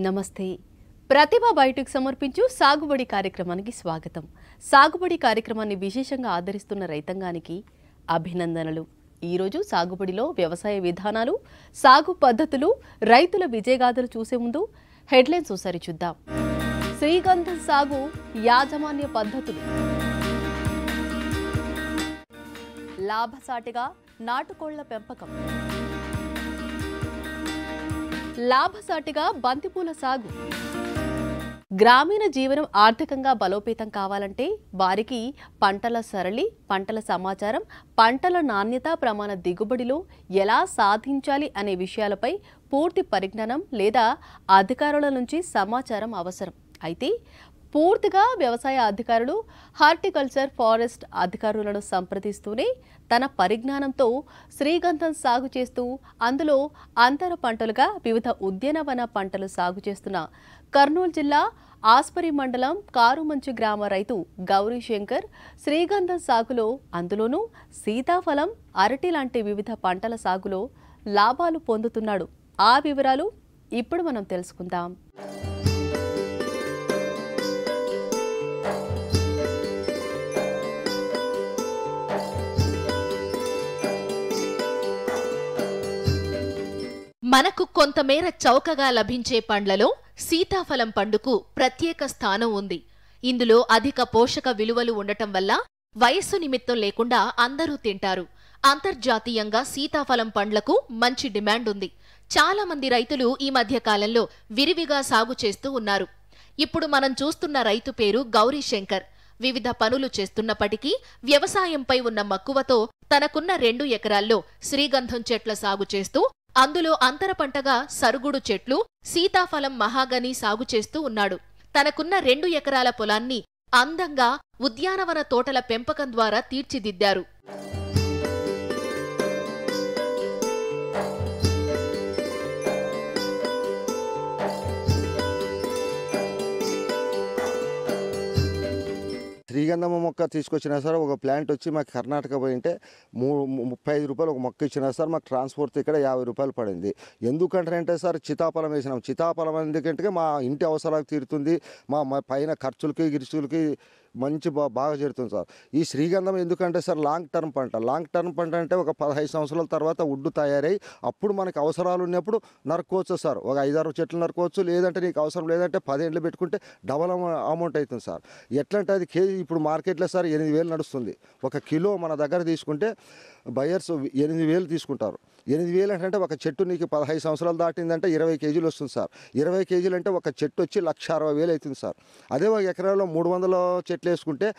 నమస్తే. ప్రతిభ బయోటెక్ సమర్పించు సాగుబడి కార్యక్రమానికి స్వాగతం. సాగుబడి కార్యక్రమాన్ని విశేషంగా ఆదరిస్తున్న రైతాంగానికి అభినందనలు. ఈరోజు సాగుబడిలో వ్యవసాయ విధానాలు, సాగు పద్ధతులు, రైతుల విజయగాథలు చూసే ముందు హెడ్లైన్స్ ఒకసారి చూద్దాం. శ్రీగంధం సాగు యాజమాన్య పద్ధతులు. లాభసాటిగా నాటుకోళ్ల పెంపకం. లాభసాటిగా బంతిపూల సాగు. గ్రామీణ జీవనం ఆర్థికంగా బలోపేతం కావాలంటే వారికి పంటల సరళి, పంటల సమాచారం, పంటల నాణ్యత, ప్రమాణ దిగుబడిలో ఎలా సాధించాలి అనే విషయాలపై పూర్తి పరిజ్ఞానం లేదా అధికారుల నుంచి సమాచారం అవసరం. అయితే పూర్తిగా వ్యవసాయ అధికారులు హార్టికల్చర్, ఫారెస్ట్ అధికారులను సంప్రదిస్తూనే తన పరిజ్ఞానంతో శ్రీగంధం సాగు చేస్తూ అందులో అంతర పంటలుగా వివిధ ఉద్యానవన పంటలు సాగు చేస్తున్న కర్నూలు జిల్లా ఆస్పరి మండలం కారుమంచు గ్రామ రైతు గౌరీ శంకర్ శ్రీగంధం సాగులో, అందులోనూ సీతాఫలం, అరటి లాంటి వివిధ పంటల సాగులో లాభాలు పొందుతున్నాడు. ఆ వివరాలు ఇప్పుడు మనం తెలుసుకుందాం. మనకు కొంతమేర చౌకగా లభించే పండ్లలో సీతాఫలం పండుకు ప్రత్యేక స్థానం ఉంది. ఇందులో అధిక పోషక విలువలు ఉండటం వల్ల వయస్సు నిమిత్తం లేకుండా అందరూ తింటారు. అంతర్జాతీయంగా సీతాఫలం పండ్లకు మంచి డిమాండ్ ఉంది. చాలా మంది రైతులు ఈ మధ్య కాలంలో విరివిగా సాగు చేస్తూ ఉన్నారు. ఇప్పుడు మనం చూస్తున్న రైతు పేరు గౌరీ శంకర్. వివిధ పనులు చేస్తున్నప్పటికీ వ్యవసాయంపై ఉన్న మక్కువతో తనకున్న 2 ఎకరాల్లో శ్రీగంధం చెట్ల సాగు చేస్తూ అందులో అంతర పంటగా సరుగుడు చెట్లు, సీతాఫలం, మహాగని సాగు చేస్తూ ఉన్నాడు. తనకున్న 2 ఎకరాల పొలాన్ని అందంగా ఉద్యానవన తోటల పెంపకం ద్వారా తీర్చిదిద్దారు. శ్రీగంధం మొక్క తీసుకొచ్చినా సార్, ఒక ప్లాంట్ వచ్చి మాకు కర్ణాటక పోయింటే 35 రూపాయలు ఒక మొక్క ఇచ్చినా సార్, మాకు ట్రాన్స్పోర్ట్ ఇక్కడ 50 రూపాయలు పడింది. ఎందుకంటే సార్ చితాఫలం వేసినాం. చితాఫలం ఎందుకంటే మా ఇంటి అవసరాలకు తీరుతుంది, మా పైన ఖర్చులకి గిరుచులకి మంచి బాగా చేరుతుంది సార్. ఈ శ్రీగంధం ఎందుకంటే సార్ లాంగ్ టర్మ్ పంట అంటే ఒక 15 సంవత్సరాల తర్వాత ఉడ్డు తయారై అప్పుడు మనకు అవసరాలు ఉన్నప్పుడు నరుకోవచ్చు సార్. ఒక 5-6 చెట్లు నరుకోవచ్చు. లేదంటే నీకు అవసరం లేదంటే 10 ఏళ్ళు పెట్టుకుంటే డబల్ అమౌంట్ అవుతుంది సార్. ఎట్లంటే అది కేజీ ఇప్పుడు మార్కెట్లో సార్ 8,000 నడుస్తుంది. ఒక కిలో మన దగ్గర తీసుకుంటే బయర్స్ 8,000 తీసుకుంటారు. 8,000 అంటే ఒక చెట్టు నీకు 15 సంవత్సరాలు దాటిందంటే 20 కేజీలు వస్తుంది సార్. 20 కేజీలు అంటే ఒక చెట్టు వచ్చి 1,60,000 అవుతుంది సార్. అదే ఒక ఎకరాలో 300 చెట్లు వేసుకుంటే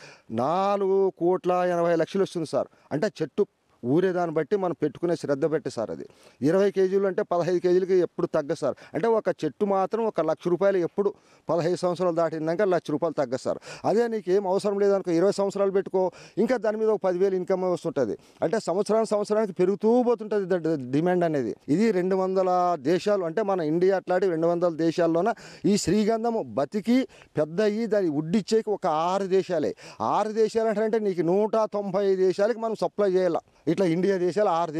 4,80,00,000 వస్తుంది సార్. అంటే చెట్టు ఊరేదాన్ని బట్టి మనం పెట్టుకునే శ్రద్ధ పెట్టి సార్. అది 20 కేజీలు అంటే 15 కేజీలకి ఎప్పుడు తగ్గ సార్. అంటే ఒక చెట్టు మాత్రం 1,00,000 రూపాయలు ఎప్పుడు 15 సంవత్సరాలు దాటినాక 1,00,000 రూపాయలు తగ్గ సార్. అదే నీకు ఏం అవసరం లేదనుకో 20 సంవత్సరాలు పెట్టుకో, ఇంకా దాని మీద ఒక 10,000 ఇన్కమ్ వస్తుంటుంది. అంటే సంవత్సరానికి పెరుగుతూ పోతుంటుంది డిమాండ్ అనేది. ఇది 200 దేశాలు అంటే మన ఇండియా అట్లాంటి 200 దేశాల్లోన ఈ శ్రీగంధం బతికి పెద్ద అయ్యి దాన్ని ఉడ్డిచ్చేకి ఒక 6 దేశాలే. 6 దేశాలు అంటే నీకు 190 దేశాలకి మనం సప్లై చేయాలి. ఇట్లా ఇండియా దేశాలు 6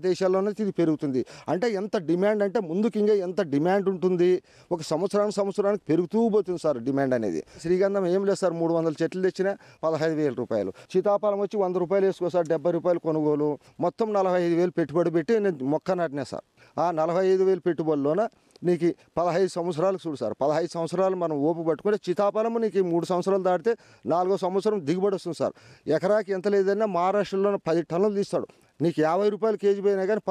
దేశాల్లోనే ఇది పెరుగుతుంది. అంటే ఎంత డిమాండ్ అంటే ముందుకు ఇంకా ఎంత డిమాండ్ ఉంటుంది. ఒక సంవత్సరానికి పెరుగుతూ పోతుంది సార్ డిమాండ్ అనేది. శ్రీగంధం ఏం లేదు సార్, 300 చెట్లు తెచ్చినా 15,000 రూపాయలు. సీతాఫలం వచ్చి 100 రూపాయలు వేసుకో సార్, 70 రూపాయలు కొనుగోలు. మొత్తం 45,000 పెట్టుబడి పెట్టి నేను మొక్క నాటినా సార్. ఆ 45,000 పెట్టుబడిలోన నీకు 15 సంవత్సరాలు చూడు సార్. 15 సంవత్సరాలు మనం ఓపు పట్టుకుంటే సీతాఫలము నీకు 3 సంవత్సరాలు దాటితే 4వ సంవత్సరం దిగుబడి వస్తుంది సార్. ఎకరాకి ఎంత లేదన్నా మహారాష్ట్రలో 10 టన్నులు తీస్తాడు. నీకు 50 రూపాయలు కేజీ పోయినా కానీ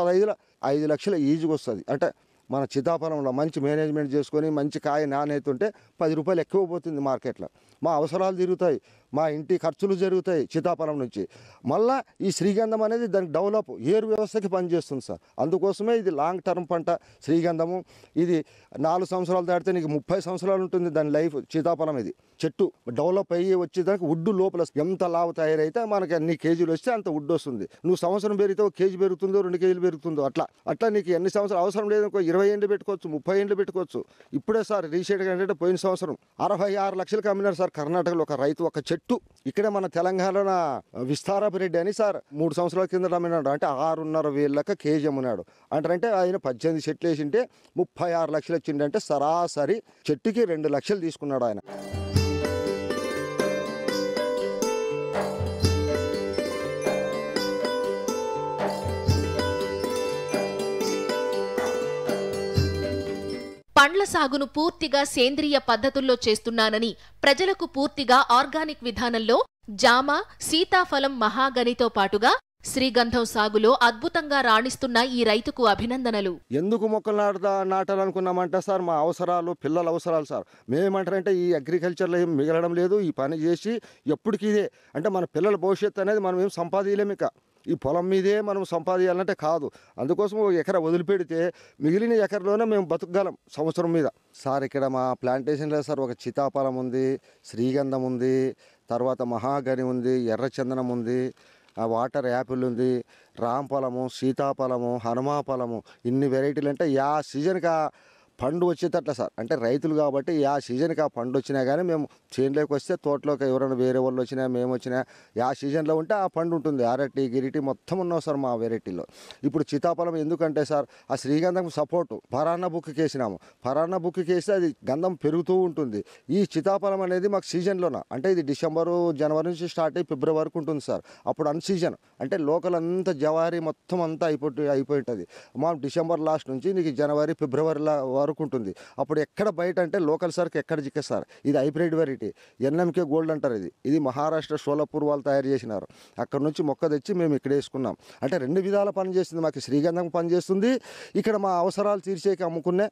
5 లక్షల ఈజీగా వస్తుంది. అంటే మన సీతాఫలంలో మంచి మేనేజ్మెంట్ చేసుకొని మంచి కాయ నాణ్యత ఉంటే 10 రూపాయలు ఎక్కువ పోతుంది మార్కెట్లో. మా అవసరాలు తిరుగుతాయి, మా ఇంటి ఖర్చులు జరుగుతాయి సీతాఫలం నుంచి. మళ్ళీ ఈ శ్రీగంధం అనేది దానికి డెవలప్ ఏరు వ్యవస్థకి పనిచేస్తుంది సార్. అందుకోసమే ఇది లాంగ్ టర్మ్ పంట శ్రీగంధము. ఇది 4 సంవత్సరాలు దాటితే నీకు 30 సంవత్సరాలు ఉంటుంది దాని లైఫ్. సీతాఫలం ఇది చెట్టు డెవలప్ అయ్యి వచ్చేదానికి ఉడ్డు లోపల ఎంత లావు తయారైతే మనకి అన్ని కేజీలు వస్తే అంత ఉడ్డు వస్తుంది. నువ్వు సంవత్సరం పెరిగితే 1 కేజీ పెరుగుతుందో 2 కేజీలు పెరుగుతుందో అట్లా నీకు ఎన్ని సంవత్సరాలు అవసరం లేదు. 20 ఏళ్ళు పెట్టుకోవచ్చు, 30 ఏళ్ళు పెట్టుకోవచ్చు. ఇప్పుడే సార్ రీసెంట్గా ఏంటంటే పోయిన సంవత్సరం 66 లక్షలకు అమ్మినారు సార్ కర్ణాటకలో ఒక రైతు. ఒక చెట్టు చెట్టు ఇక్కడే మన తెలంగాణ విస్తారపు రెడ్డి అని సార్ 3 సంవత్సరాల కింద అమ్మినాడు. అంటే 6.5 కేజీ అమ్మినాడు. అంటే ఆయన 18 చెట్లు వేసింటే 36 లక్షలు వచ్చిందంటే సరాసరి చెట్టుకి 2 లక్షలు తీసుకున్నాడు ఆయన. పండ్ల సాగును పూర్తిగా సేంద్రియ పద్ధతుల్లో చేస్తున్నానని, ప్రజలకు పూర్తిగా ఆర్గానిక్ విధానంలో జామ, సీతాఫలం, మహాగనితో పాటుగా శ్రీగంధం సాగులో అద్భుతంగా రాణిస్తున్న ఈ రైతుకు అభినందనలు. ఎందుకు మొక్కలు నాటాలనుకున్నామంటే సార్ మా అవసరాలు, పిల్లల అవసరాలు సార్. మేమేమంటారంటే ఈ అగ్రికల్చర్లో ఏం మిగలడం లేదు, ఈ పని చేసి ఎప్పటికీ ఇదే అంటే మన పిల్లల భవిష్యత్తు అనేది మనం ఏం సంపాదించలేము. ఇక ఈ పొలం మీదే మనం సంపాదించాలంటే కాదు. అందుకోసం ఒక ఎకరా వదిలిపెడితే మిగిలిన ఎకరలోనే మేము బతుకగలం సంవత్సరం మీద. సార్ ఇక్కడ మా ప్లాంటేషన్లో సార్ ఒక సీతాఫలం ఉంది, శ్రీగంధం ఉంది, తర్వాత మహాగని ఉంది, ఎర్రచందనం ఉంది, వాటర్ యాపిల్ ఉంది, రాంఫలము, సీతాఫలము, హనుమాఫలము, ఇన్ని వెరైటీలు. అంటే యా సీజన్కి పండు వచ్చేటట్ల సార్. అంటే రైతులు కాబట్టి ఆ సీజన్కి ఆ పండు వచ్చినా కానీ మేము చేనులోకి వస్తే తోటలోకి ఎవరైనా వేరే వాళ్ళు వచ్చినా మేము వచ్చినా ఆ సీజన్లో ఉంటే ఆ పండు ఉంటుంది. అరటి గిరిటి మొత్తం ఉన్నాం సార్ మా వెరైటీలో. ఇప్పుడు సీతాఫలం ఎందుకంటే సార్ ఆ శ్రీగంధం సపోర్టు పరాన్న బుక్కి వేసినాము. పరాన్న బుక్కి వేస్తే అది గంధం పెరుగుతూ ఉంటుంది. ఈ సీతాఫలం అనేది మాకు సీజన్లోన అంటే ఇది డిసెంబరు, జనవరి నుంచి స్టార్ట్ అయ్యి ఫిబ్రవరి వరకు ఉంటుంది సార్. అప్పుడు అన్ సీజన్ అంటే లోకల్ అంతా జవారీ మొత్తం అంతా అయిపోయి ఉంటుంది. మా డిసెంబర్ లాస్ట్ నుంచి నీకు జనవరి, ఫిబ్రవరి వరకు ఉంటుంది. అప్పుడు ఎక్కడ బయట అంటే లోకల్ సరుకు ఎక్కడ చిక్క సార్. ఇది హైబ్రిడ్ వెరైటీ ఎన్ఎంకే గోల్డ్ అంటారు. ఇది మహారాష్ట్ర షోలాపూర్ వాళ్ళు తయారు చేసినారు. అక్కడ నుంచి మొక్క తెచ్చి మేము ఇక్కడ వేసుకున్నాం. అంటే 2 విధాల పని చేస్తుంది. మాకు శ్రీగంధం పని చేస్తుంది, ఇక్కడ మా అవసరాలు తీర్చేకి అమ్ముకునే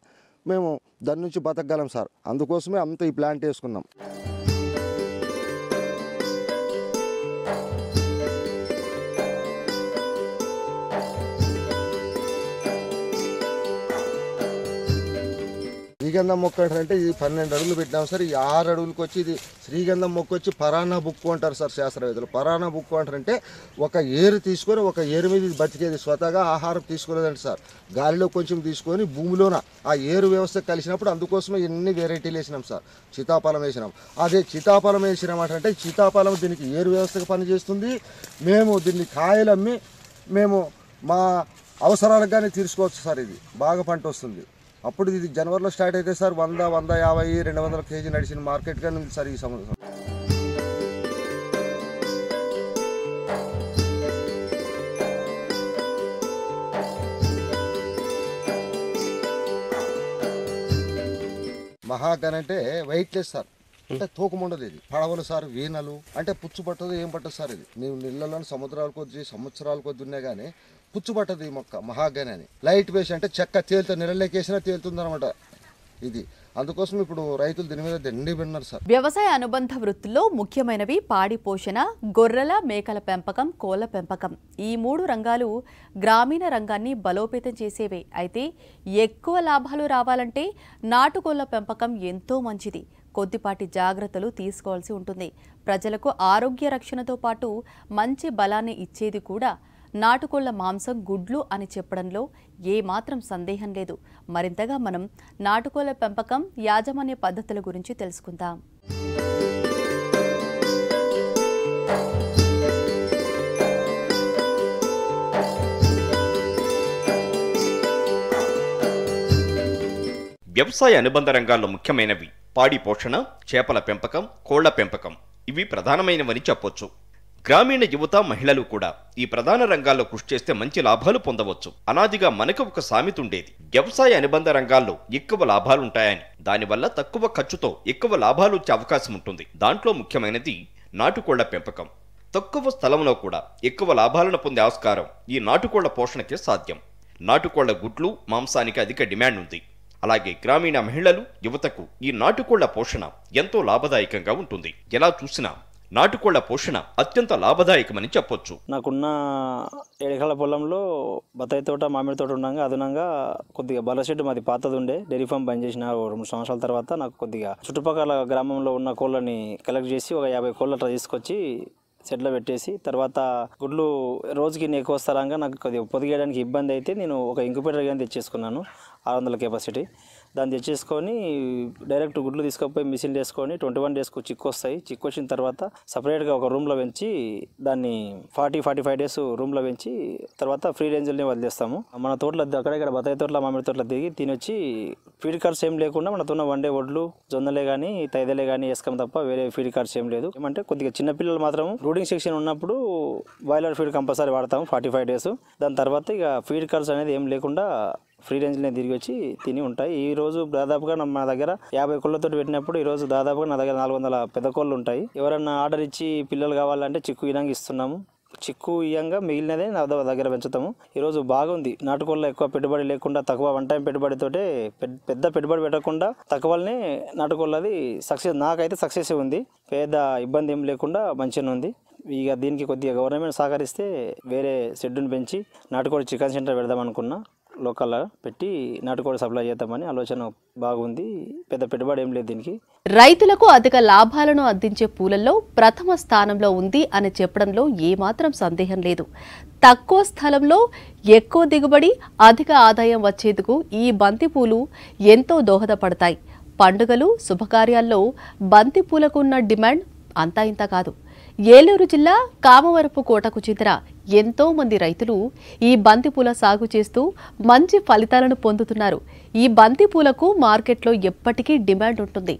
మేము దాని నుంచి బతకగలం సార్. అందుకోసమే అంత ఈ ప్లాంట్ వేసుకున్నాం. శ్రీగంధం మొక్క అంటే ఇది 12 అడుగులు పెట్టినాం సార్. ఈ 6 అడుగులకు వచ్చి ఇది శ్రీగంధం మొక్క వచ్చి పరాన్న బుక్కు అంటారు సార్ శాస్త్రవేత్తలు. పరాన్న బుక్కు అంటారంటే ఒక ఏరు తీసుకొని ఒక ఏరు మీద ఇది బతికేది, స్వతహాగా ఆహారం తీసుకునేదండి సార్. గాలిలో కొంచెం తీసుకొని భూమిలోన ఆ ఏరు వ్యవస్థ కలిసినప్పుడు అందుకోసమే ఎన్ని వెరైటీలు వేసినాం సార్. సీతాఫలం వేసినాం. అదే సీతాఫలం వేసినామంటే సీతాఫలం దీనికి ఏరు వ్యవస్థకు పనిచేస్తుంది. మేము దీన్ని కాయలు అమ్మి మేము మా అవసరాలకు కానీ తీసుకోవచ్చు సార్. ఇది బాగా పంట వస్తుంది. అప్పుడు ఇది జనవరిలో స్టార్ట్ అయితే సార్ 100, 150, 200 కేజీ నడిచిన మార్కెట్ కానీ ఉంది సార్ ఈ సంవత్సరం. మహాగన్ అంటే వెయిట్లెస్ సార్. అంటే తూకం ఉండదు. ఇది పడవలు సార్, వీణలు అంటే పుచ్చు పట్టదు, ఏం పట్టదు సార్. ఇది మేము నీళ్ళలోని సంవత్సరాల కొద్ది ఉన్నా కానీ పుచ్చు పట్టదు ఈ మొక్క మహాగని అని. లైట్ వేసి అంటే చెక్క తేలుతుంది, నీళ్ళకేసినా తేలుతుంది అనమాట ఇది. అందుకోసం ఇప్పుడు రైతులు దీని మీద దండి విన్నారు సార్. వ్యవసాయ అనుబంధ వృత్తుల్లో ముఖ్యమైనవి పాడి పోషణ, గొర్రెల మేకల పెంపకం, కోళ్ల పెంపకం. ఈ 3 రంగాలు గ్రామీణ రంగాన్ని బలోపేతం చేసేవే. అయితే ఎక్కువ లాభాలు రావాలంటే నాటుకోళ్ల పెంపకం ఎంతో మంచిది. కొద్దిపాటి జాగ్రత్తలు తీసుకోవాల్సి ఉంటుంది. ప్రజలకు ఆరోగ్య రక్షణతో పాటు మంచి బలాన్ని ఇచ్చేది కూడా నాటుకోళ్ల మాంసం, గుడ్లు అని చెప్పడంలో ఏమాత్రం సందేహం లేదు. మరింతగా మనం నాటుకోళ్ల పెంపకం, యాజమాన్య పద్ధతుల గురించి తెలుసుకుందాం. వ్యవసాయ అనుబంధ రంగాల్లో ముఖ్యమైనవి పాడి పోషణ, చేపల పెంపకం, కోళ్ల పెంపకం. ఇవి ప్రధానమైనవని చెప్పొచ్చు. గ్రామీణ యువత, మహిళలు కూడా ఈ ప్రధాన రంగాల్లో కృషి చేస్తే మంచి లాభాలు పొందవచ్చు. అనాదిగా మనకు ఒక సామెత ఉండేది, వ్యవసాయ అనుబంధ రంగాల్లో ఎక్కువ లాభాలుంటాయని. దానివల్ల తక్కువ ఖర్చుతో ఎక్కువ లాభాలు వచ్చే అవకాశం ఉంటుంది. దాంట్లో ముఖ్యమైనది నాటుకోళ్ల పెంపకం. తక్కువ స్థలంలో కూడా ఎక్కువ లాభాలను పొందే ఆస్కారం ఈ నాటుకోళ్ల పోషణకే సాధ్యం. నాటుకోళ్ల గుడ్లు, మాంసానికి అధిక డిమాండ్ ఉంది. అలాగే గ్రామీణ మహిళలు, యువతకు ఈ నాటుకోళ్ల పోషణ ఎంతో లాభదాయకంగా ఉంటుంది. ఎలా చూసినా నాటుకోళ్ల పోషణ అత్యంత లాభదాయకమని చెప్పొచ్చు. నాకున్న 7 ఎకరాల పొలంలో బత్తాయి తోట, మామిడి తోట ఉండగా అదనంగా కొద్దిగా బలషెడ్ మాది పాతది ఉండే, డైరీ ఫామ్ బంద్ చేసిన 2 సంవత్సరాల తర్వాత నాకు కొద్దిగా చుట్టుపక్కల గ్రామంలో ఉన్న కోళ్ళని కలెక్ట్ చేసి ఒక 50 కోళ్ళ తీసుకొచ్చి సెట్లో పెట్టేసి, తర్వాత గుడ్లు రోజుకి ఎక్కువ స్థలంగా నాకు కొద్దిగా పొదిగేయడానికి ఇబ్బంది అయితే నేను ఒక ఇంక్యుబేటర్ కానీ తెచ్చేసుకున్నాను 600 కెపాసిటీ. దాన్ని తెచ్చేసుకొని డైరెక్ట్ గుడ్లు తీసుకుపోయి మిషన్ వేసుకొని 21 డేస్కు చిక్కు వస్తాయి. చిక్కు వచ్చిన తర్వాత సపరేట్గా ఒక రూమ్లో పెంచి దాన్ని 40-45 డేస్ రూమ్లో పెంచి తర్వాత ఫ్రీ రేంజ్లోనే వదిలేస్తాము. మన తోటలో అక్కడక్కడ బత్తాయి తోటల మామిడి తోటలో దిగి తినొచ్చి ఫీడ్ ఖర్చు ఏం లేకుండా మనతో వండే వడ్లు జొన్నలే కానీ తైదలే కానీ వేసుకోం తప్ప వేరే ఫీడ్ ఖర్చు ఏం లేదు. ఏమంటే కొద్దిగా చిన్నపిల్లలు మాత్రం బ్రూడింగ్ సెక్షన్ ఉన్నప్పుడు బాయిలర్ ఫీడ్ కంపల్సరీ వాడతాము 45 డేస్. దాని తర్వాత ఇక ఫీడ్ ఖర్చు అనేది ఏం లేకుండా ఫ్రీ రేంజ్లో తిరిగి వచ్చి తిని ఉంటాయి. ఈ రోజు దాదాపుగా మా దగ్గర 50 కోళ్ళతో పెట్టినప్పుడు ఈరోజు దాదాపుగా నా దగ్గర 400 పెద్ద కోళ్ళు ఉంటాయి. ఎవరన్నా ఆర్డర్ ఇచ్చి పిల్లలు కావాలంటే చిక్కు ఇనంగా ఇస్తున్నాము. చిక్కు ఇయంగా మిగిలినదే నా దగ్గర పెంచుతాము. ఈరోజు బాగుంది. నాటుకోళ్ళ ఎక్కువ పెట్టుబడి లేకుండా తక్కువ వన్ టైం పెట్టుబడితోటే పెద్ద పెట్టుబడి పెట్టకుండా తక్కువనే నాటుకోళ్ళది సక్సెస్, నాకైతే సక్సెస్ ఉంది. పెద్ద ఇబ్బంది ఏం లేకుండా మంచిగా ఉంది. ఇక దీనికి కొద్దిగా గవర్నమెంట్ సహకరిస్తే వేరే షెడ్డును పెంచి నాటుకోడి చికెన్ సెంటర్ పెడదాం అనుకున్నా. లోకల్లో పెట్టి నాటుకోడి సప్లై చేద్దామని ఆలోచన బాగుంది. పెద్ద పెట్టుబడి ఏం లేదు దీనికి. రైతులకు అధిక లాభాలను అందించే పూలల్లో ప్రథమ స్థానంలో ఉంది అని చెప్పడంలో ఏమాత్రం సందేహం లేదు. తక్కువ స్థలంలో ఎక్కువ దిగుబడి, అధిక ఆదాయం వచ్చేందుకు ఈ బంతిపూలు ఎంతో దోహదపడతాయి. పండుగలు, శుభకార్యాల్లో బంతిపూలకు ఉన్న డిమాండ్ అంతా ఇంత కాదు. ఏలూరు జిల్లా కామవరపు కోటకు చెందిన ఎంతో మంది రైతులు ఈ బంతిపూల సాగు చేస్తూ మంచి ఫలితాలను పొందుతున్నారు. ఈ బంతిపూలకు మార్కెట్లో ఎప్పటికీ డిమాండ్ ఉంటుంది.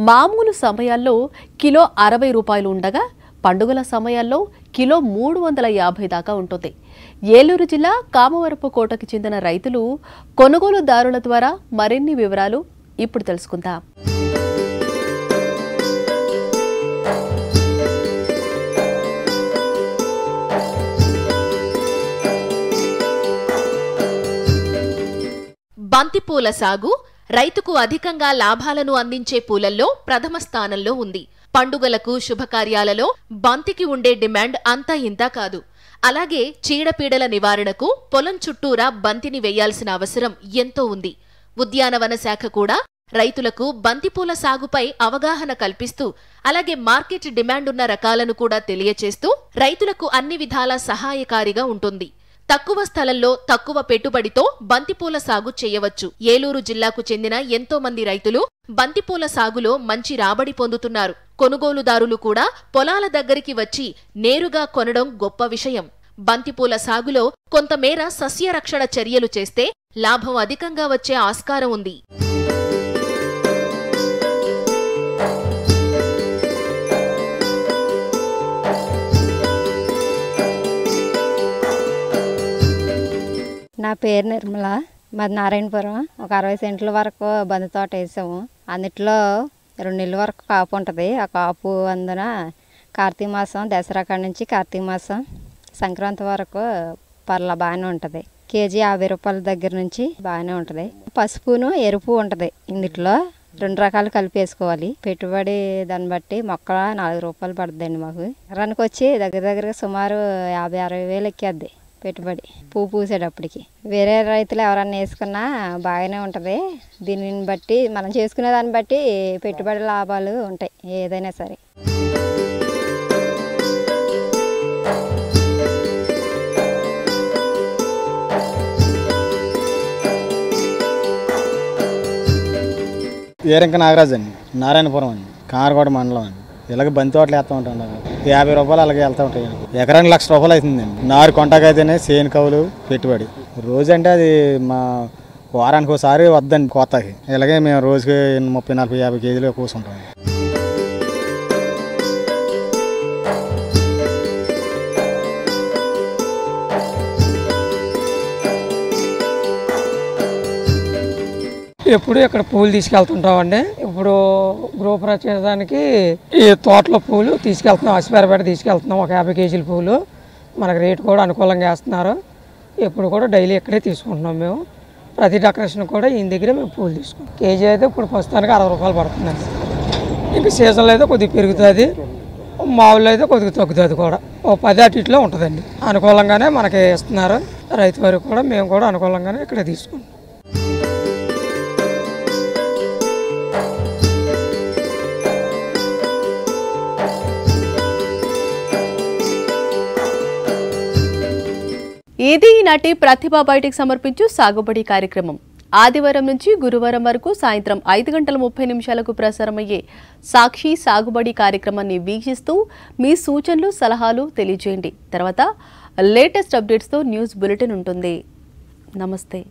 మామూలు సమయాల్లో కిలో 60 రూపాయలు ఉండగా పండుగల సమయాల్లో కిలో 350 దాకా ఉంటుంది. ఏలూరు జిల్లా కామవరపు కోటకు చెందిన రైతులు, కొనుగోలుదారుల ద్వారా మరిన్ని వివరాలు ఇప్పుడు తెలుసుకుందాం. బంతిపూల సాగు రైతుకు అధికంగా లాభాలను అందించే పూలల్లో ప్రథమ స్థానంలో ఉంది. పండుగలకు, శుభకార్యాలలో బంతికి ఉండే డిమాండ్ అంతా ఇంతా కాదు. అలాగే చీడపీడల నివారణకు పొలం చుట్టూరా బంతిని వేయాల్సిన అవసరం ఎంతో ఉంది. ఉద్యానవన శాఖ కూడా రైతులకు బంతిపూల సాగుపై అవగాహన కల్పిస్తూ, అలాగే మార్కెట్ డిమాండ్ ఉన్న రకాలను కూడా తెలియచేస్తూ రైతులకు అన్ని విధాలా సహాయకారిగా ఉంటుంది. తక్కువ స్థలంలో తక్కువ పెట్టుబడితో బంతిపూల సాగు చేయవచ్చు. ఏలూరు జిల్లాకు చెందిన ఎంతో మంది రైతులు బంతిపూల సాగులో మంచి రాబడి పొందుతున్నారు. కొనుగోలుదారులు కూడా పొలాల దగ్గరికి వచ్చి నేరుగా కొనడం గొప్ప విషయం. బంతిపూల సాగులో కొంతమేర సస్యరక్షణ చర్యలు చేస్తే లాభం అధికంగా వచ్చే ఆస్కారం ఉంది. నా పేరు నిర్మల. మాది నారాయణపురం. ఒక 60 సెంట్ల వరకు బంతి తోట వేసాము. అన్నిట్లో 2 నెలల వరకు కాపు ఉంటుంది. ఆ కాపు అందున కార్తీక మాసం, దసరా కాడ నుంచి కార్తీక మాసం సంక్రాంతి వరకు పర్లా బాగానే ఉంటుంది. కేజీ 50 రూపాయల దగ్గర నుంచి బాగానే ఉంటుంది. పసుపును ఎరుపు ఉంటుంది. ఇందులో 2 రకాలు కలిపి వేసుకోవాలి. పెట్టుబడి దాన్ని బట్టి మొక్క 4 రూపాయలు పడుతుందండి మాకు. ఎకరానికి వచ్చి దగ్గరగా సుమారు 50-60 వేలు ఎక్కేద్ది పెట్టుబడి పువ్వు పూసేటప్పటికి. వేరే రైతులు ఎవరన్నా వేసుకున్నా బాగానే ఉంటుంది. దీనిని బట్టి మనం చేసుకునే దాన్ని బట్టి పెట్టుబడి లాభాలు ఉంటాయి ఏదైనా సరే. ఏరంక నాగరాజు అండి, నారాయణపురం అండి, కామరకోట మండలం అండి. ఇలాగ బంతి తోటలు వేస్తూ ఉంటాను. 50 రూపాయలు అలాగే వెళ్తూ ఉంటాయి. ఎకరానికి 1,00,000 రూపాయలు అవుతుందండి. నారు కొంటకైతేనే సేను కవులు పెట్టుబడి. రోజు అంటే అది మా వారానికి ఒకసారి వద్దండి కోతకి. ఇలాగే మేము రోజుకి 30, 40, 50 కేజీలు కూర్చుంటాం. ఎప్పుడు ఇక్కడ పూలు తీసుకెళ్తుంటామండి. ఇప్పుడు గృహప్రవేశానికి ఈ తోటలో పూలు తీసుకెళ్తున్నాం. అసిపేరపేట తీసుకెళ్తున్నాం. ఒక 50 కేజీల పూలు మనకు రేటు కూడా అనుకూలంగా వేస్తున్నారు. ఎప్పుడు కూడా డైలీ ఇక్కడే తీసుకుంటున్నాం మేము. ప్రతి డెకరేషన్ కూడా ఈయన దగ్గర మేము పూలు తీసుకుంటాం. కేజీ అయితే ఇప్పుడు ప్రస్తుతానికి 60 రూపాయలు పడుతుందండి. ఇంకా సీజన్లో అయితే కొద్దిగా పెరుగుతుంది, మామూలు అయితే కొద్దిగా తగ్గుతుంది కూడా. ఓ 10 అటు ఇట్లో ఉంటుందండి. అనుకూలంగానే మనకి ఇస్తున్నారు. రైతు వారికి కూడా మేము కూడా అనుకూలంగానే ఇక్కడే తీసుకుంటాం. ఇది ఈనాటి ప్రతిభ బయటికి సమర్పించు సాగుబడి కార్యక్రమం. ఆదివారం నుంచి గురువారం వరకు సాయంత్రం 5:30 ప్రసారమయ్యే సాక్షి సాగుబడి కార్యక్రమాన్ని వీక్షిస్తూ మీ సూచనలు సలహాలు తెలియజేయండి. తర్వాత లేటెస్ట్ అప్డేట్స్తో న్యూస్ బులెటిన్ ఉంటుంది. నమస్తే.